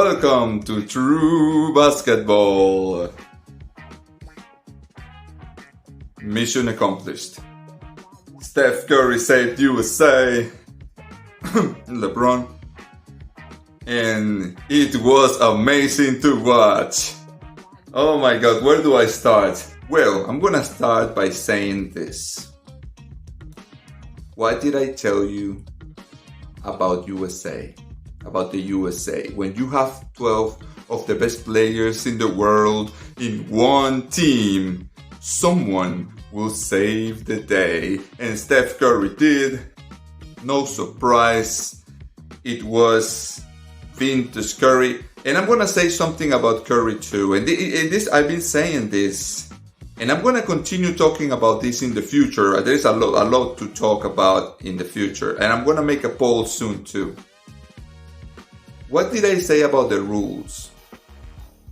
Welcome to True Basketball. Mission accomplished. Steph Curry saved USA. Lebron. And it was amazing to watch. Oh my God, where do I start? Well, I'm gonna start by saying this. What did I tell you about USA? About the USA? When you have 12 of the best players in the world in one team, someone will save the day. And Steph Curry did. No surprise. It was vintage Curry. And I'm gonna say something about Curry too. And this, I've been saying this. And I'm going to continue talking about this in the future. There's a lot to talk about in the future. And I'm going to make a poll soon too. What did I say about the rules?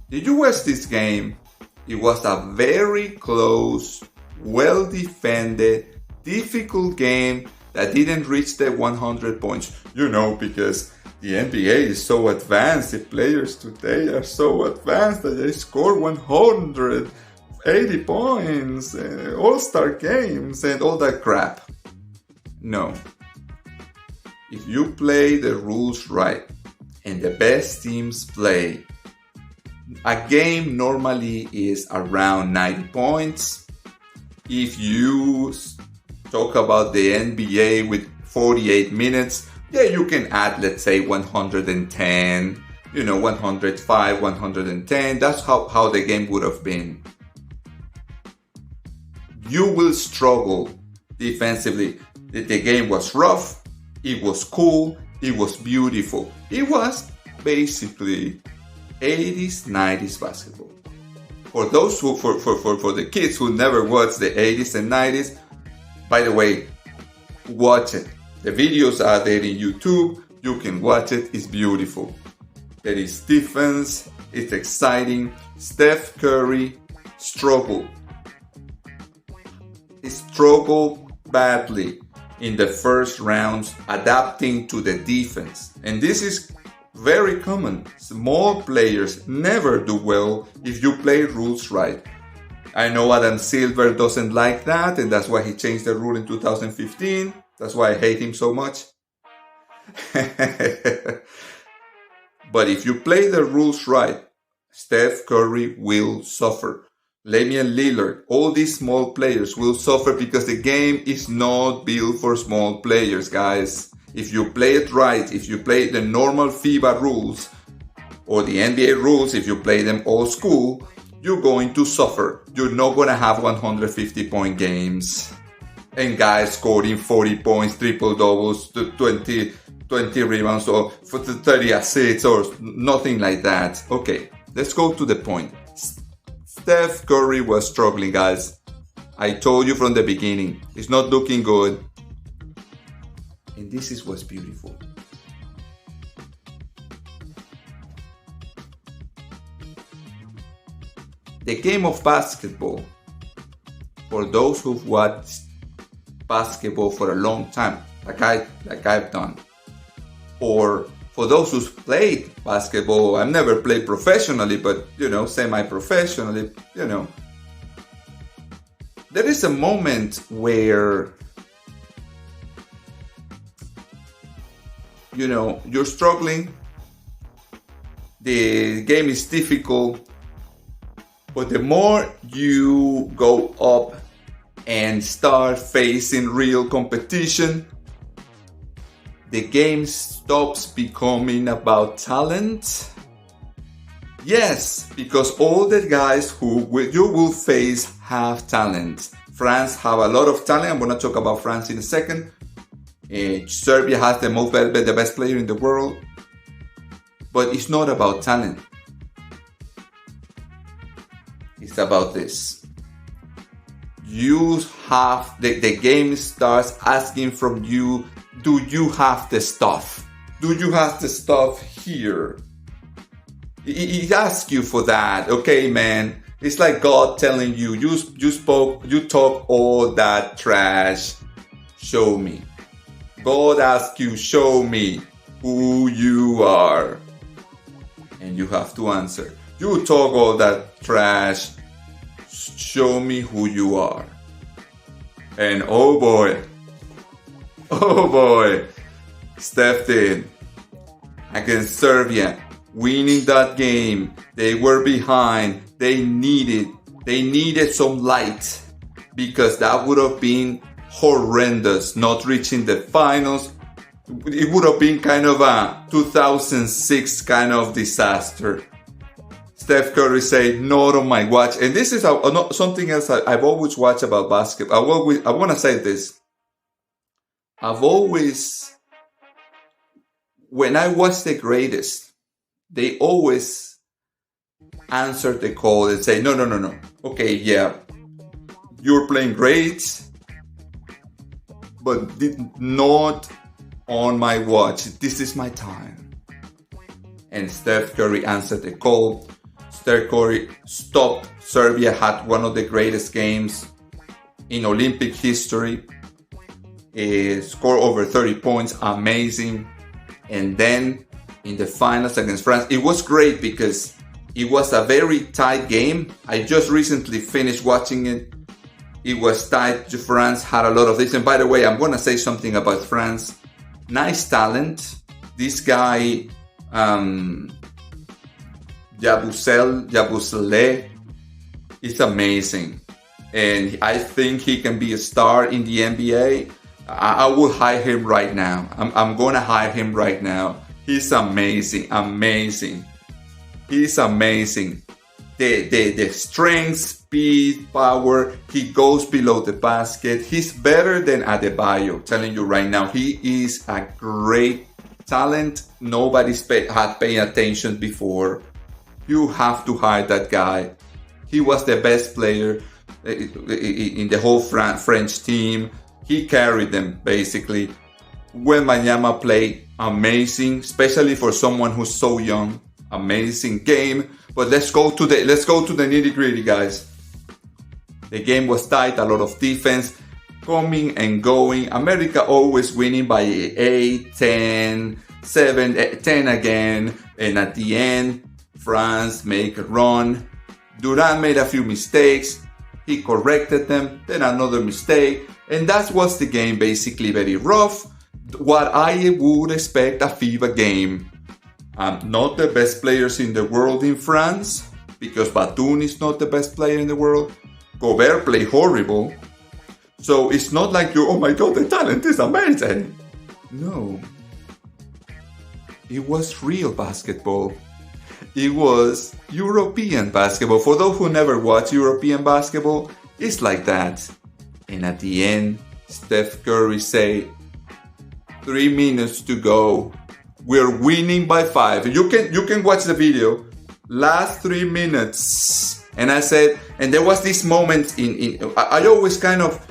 Did you watch this game? It was a very close, well-defended, difficult game that didn't reach the 100 points. You know, because the NBA is so advanced. The players today are so advanced that they score 180 points, all-star games, and all that crap. No. If you play the rules right, and the best teams play, a game normally is around 90 points. If you talk about the NBA with 48 minutes, yeah, you can add, let's say, 110, 105, 110. That's how the game would have been. You will struggle defensively. The game was rough, it was cool, it was beautiful. It was basically 80s, 90s basketball. For those who, for the kids who never watched the 80s and 90s, by the way, watch it. The videos are there in YouTube. You can watch it. It's beautiful. There is defense. It's exciting. Steph Curry struggled. He struggled badly in the first rounds adapting to the defense. And this is very common. Small players never do well if you play rules right. I know Adam Silver doesn't like that, and that's why he changed the rule in 2015. That's why I hate him so much. But if you play the rules right, Steph Curry will suffer. Damian Lillard, all these small players will suffer because the game is not built for small players, guys. If you play it right, if you play the normal FIBA rules or the NBA rules, if you play them old school, you're going to suffer. You're not going to have 150-point games. And guys scoring 40 points, triple doubles, 20 rebounds, or 30 assists, or nothing like that. Okay, let's go to the point. Steph Curry was struggling, guys. I told you from the beginning, it's not looking good. And this is what's beautiful. The game of basketball, for those who've watched basketball for a long time, like I've done, or for those who've played basketball, I've never played professionally, but semi-professionally, there is a moment where you're struggling, the game is difficult, but the more you go up and start facing real competition, the game stops becoming about talent. Yes, because all the guys who you will face have talent. France have a lot of talent. I'm going to talk about France in a second. Serbia has the best player in the world. But it's not about talent. It's about this. You have, the game starts asking from you, do you have the stuff? Do you have the stuff here? It asks you for that. Okay, man. It's like God telling you, you talk all that trash. Show me. God asks you, show me who you are. and you have to answer. You talk all that trash. Show me who you are. And oh boy, Steph did. Against Serbia, winning that game. They were behind. They needed some light, because that would have been horrendous, not reaching the finals. It would have been kind of a 2006 kind of disaster. Steph Curry said, "Not on my watch." And this is something else I've always watched about basketball. I want to say this. When I watch the greatest, they always answer the call and say, no. Okay, yeah, you're playing great, but not on my watch. This is my time. And Steph Curry answered the call. Steph Curry stopped Serbia, had one of the greatest games in Olympic history. Scored over 30 points, amazing. And then in the finals against France, it was great because it was a very tight game. I just recently finished watching it. It was tight. France had a lot of this. And by the way, I'm going to say something about France. Nice talent. This guy, Yabusele, is amazing. And I think he can be a star in the NBA. I will hire him right now. I'm going to hire him right now. He's amazing. He's amazing. The strength, speed, power. He goes below the basket. He's better than Adebayo. Telling you right now, he is a great talent. Nobody's had paid attention before. You have to hire that guy. He was the best player in the whole French team. He carried them, basically. Wembanyama played amazing, especially for someone who's so young. Amazing game. But let's go to the nitty-gritty, guys. The game was tight, a lot of defense, coming and going. America always winning by 8, 10, 7, 10 again. And at the end, France make a run. Durant made a few mistakes. He corrected them, then another mistake. And that was the game, basically very rough. What I would expect a FIBA game. Not the best players in the world in France, because Batum is not the best player in the world. Gobert played horrible. So it's not like oh my God, the talent is amazing. No. It was real basketball. It was European basketball. For those who never watch European basketball, it's like that. And at the end, Steph Curry said, 3 minutes to go. We're winning by 5. You can watch the video. Last 3 minutes. And I said, and there was this moment I always kind of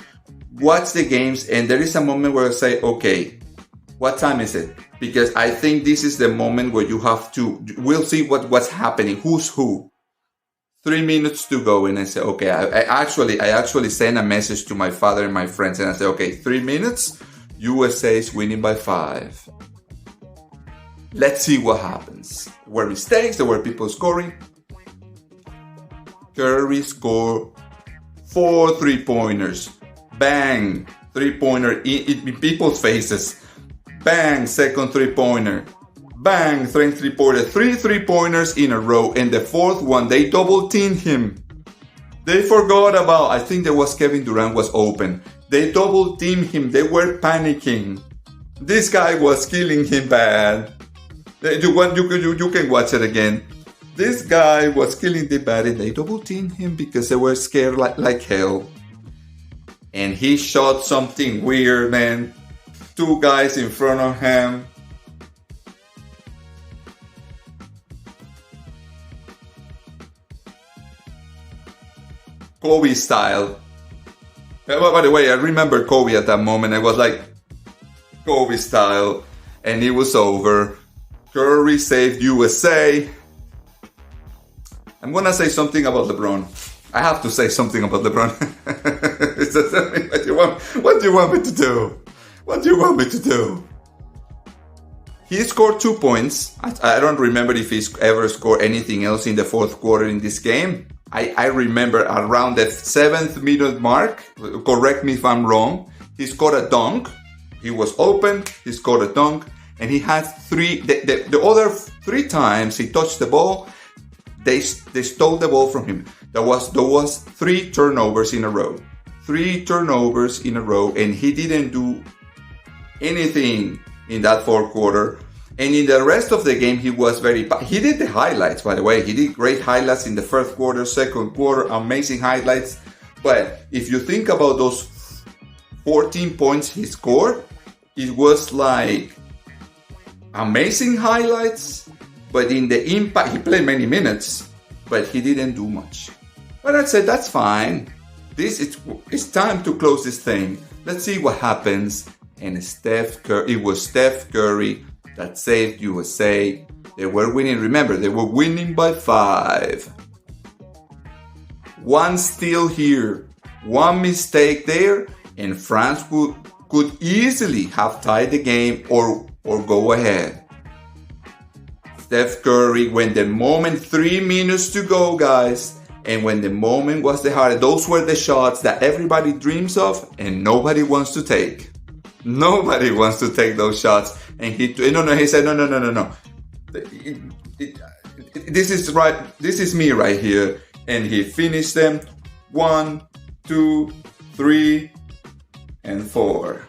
watch the games, and there is a moment where I say, okay, what time is it? Because I think this is the moment where you have to, we'll see what's happening, who's who. 3 minutes to go, and I say, okay, I actually sent a message to my father and my friends, and I said, okay, 3 minutes, USA is winning by 5. Let's see what happens. There were mistakes, there were people scoring. Curry scored 4 3-pointers. Bang, 3-pointer in people's faces. Bang, second 3-pointer. Bang, 3-pointer. 3 3-pointers in a row. And the fourth one, they double teamed him. They forgot about, I think there was Kevin Durant was open. They double teamed him. They were panicking. This guy was killing him bad. You can watch it again. This guy was killing the bad, and they double teamed him because they were scared like hell. And he shot something weird, man. 2 guys in front of him. Kobe style. By the way, I remember Kobe at that moment. I was like, Kobe style. And it was over. Curry saved USA. I'm gonna say something about LeBron. I have to say something about LeBron. What do you want me to do? What do you want me to do? He scored 2 points. I don't remember if he ever scored anything else in the fourth quarter in this game. I remember around the 7th minute mark, correct me if I'm wrong, he scored a dunk. He was open, he scored a dunk, and he had the other 3 times he touched the ball, they stole the ball from him. There was 3 turnovers in a row. 3 turnovers in a row, and he didn't do anything in that fourth quarter. And in the rest of the game, he was very bad. He did the highlights, by the way. He did great highlights in the first quarter, second quarter, amazing highlights. But if you think about those 14 points he scored, it was like amazing highlights. But in the impact, he played many minutes, but he didn't do much. But I said, that's fine. It's time to close this thing. Let's see what happens. And it was Steph Curry that saved USA. They were winning. Remember, they were winning by 5. 1 steal here, 1 mistake there, and France could easily have tied the game or go ahead. Steph Curry, when the moment, 3 minutes to go, guys, and when the moment was the hardest, those were the shots that everybody dreams of and nobody wants to take. Nobody wants to take those shots. And he said, no. This is right. This is me right here. And he finished them 1, 2, 3, and 4.